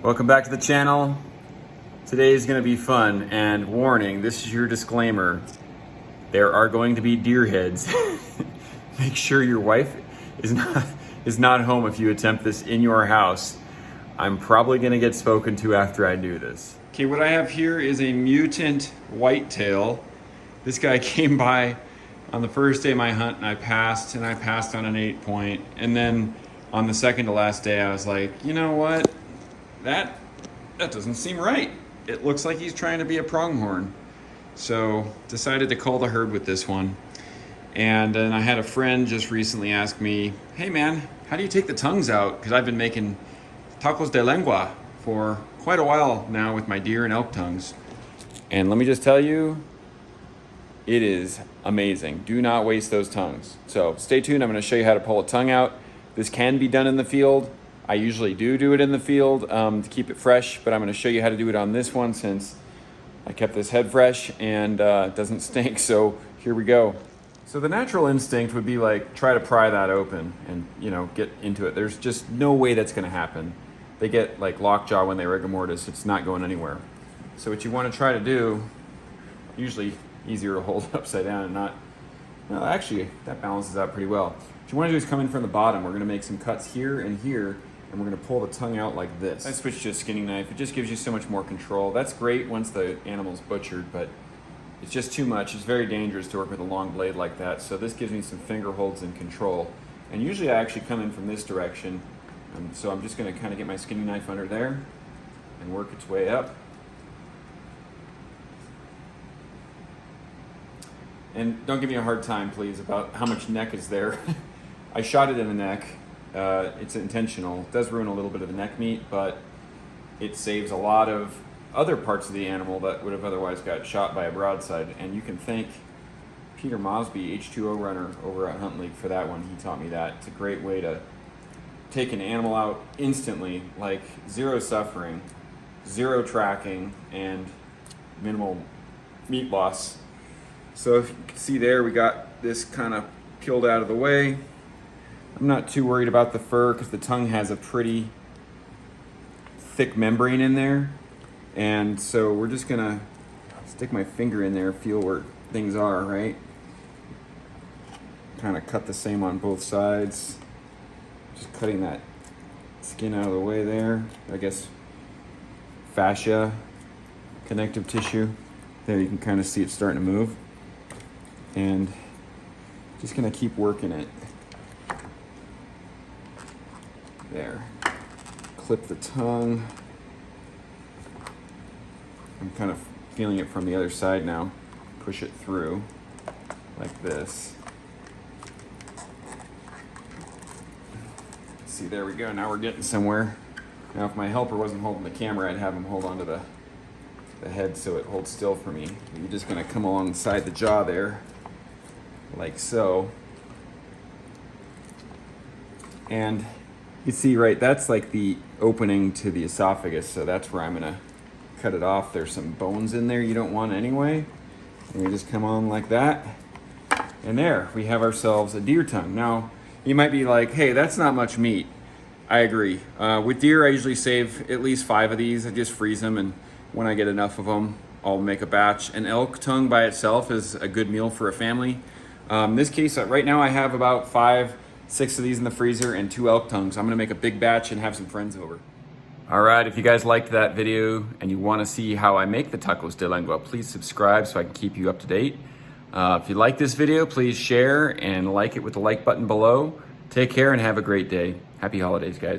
Welcome back to the channel. Today is going to be fun, and warning, this is your disclaimer. There are going to be deer heads. Make sure your wife is not home if you attempt this in your house. I'm probably going to get spoken to after I do this. Okay, what I have here is a mutant whitetail. This guy came by on the first day of my hunt and I passed on an 8-point. And then on the second to last day, I was like, you know what? That doesn't seem right. It looks like he's trying to be a pronghorn. So decided to cull the herd with this one. And then I had a friend just recently ask me, hey man, how do you take the tongues out? Because I've been making tacos de lengua for quite a while now with my deer and elk tongues. And let me just tell you, it is amazing. Do not waste those tongues. So stay tuned, I'm gonna show you how to pull a tongue out. This can be done in the field. I usually do it in the field to keep it fresh, but I'm gonna show you how to do it on this one since I kept this head fresh and it doesn't stink, so here we go. So the natural instinct would be like, try to pry that open and get into it. There's just no way that's gonna happen. They get like lockjaw when they rigor mortis, it's not going anywhere. So what you wanna try to do, usually easier to hold upside down and not, well actually that balances out pretty well. What you wanna do is come in from the bottom. We're gonna make some cuts here and here, and we're gonna pull the tongue out like this. I switched to a skinning knife. It just gives you so much more control. That's great once the animal's butchered, but it's just too much. It's very dangerous to work with a long blade like that. So this gives me some finger holds and control. And usually I actually come in from this direction. So I'm just gonna kind of get my skinning knife under there and work its way up. And don't give me a hard time, please, about how much neck is there. I shot it in the neck. It's intentional. It does ruin a little bit of the neck meat, but it saves a lot of other parts of the animal that would have otherwise got shot by a broadside. And you can thank Peter Mosby, H2O runner over at Hunt League, for that one. He taught me that. It's a great way to take an animal out instantly, like zero suffering, zero tracking, and minimal meat loss. So if you can see there, we got this kind of peeled out of the way. I'm not too worried about the fur because the tongue has a pretty thick membrane in there. And so we're just gonna stick my finger in there, feel where things are, right? Kind of cut the same on both sides. Just cutting that skin out of the way there. I guess fascia, connective tissue. There you can kind of see it starting to move. And just gonna keep working it. There. Clip the tongue. I'm kind of feeling it from the other side now. Push it through like this. See, there we go. Now we're getting somewhere. Now if my helper wasn't holding the camera, I'd have him hold onto the head so it holds still for me. You're just gonna come alongside the jaw there, like so. And you see, right, that's like the opening to the esophagus, so that's where I'm gonna cut it off. There's some bones in there you don't want anyway. And we just come on like that. And there, we have ourselves a deer tongue. Now, you might be like, hey, that's not much meat. I agree. With deer, I usually save at least 5 of these. I just freeze them, and when I get enough of them, I'll make a batch. An elk tongue by itself is a good meal for a family. In this case, right now I have about 5, 6 of these in the freezer and 2 elk tongues. I'm gonna make a big batch and have some friends over. All right, if you guys liked that video and you wanna see how I make the tacos de lengua, please subscribe so I can keep you up to date. If you like this video, please share and like it with the like button below. Take care and have a great day. Happy holidays, guys.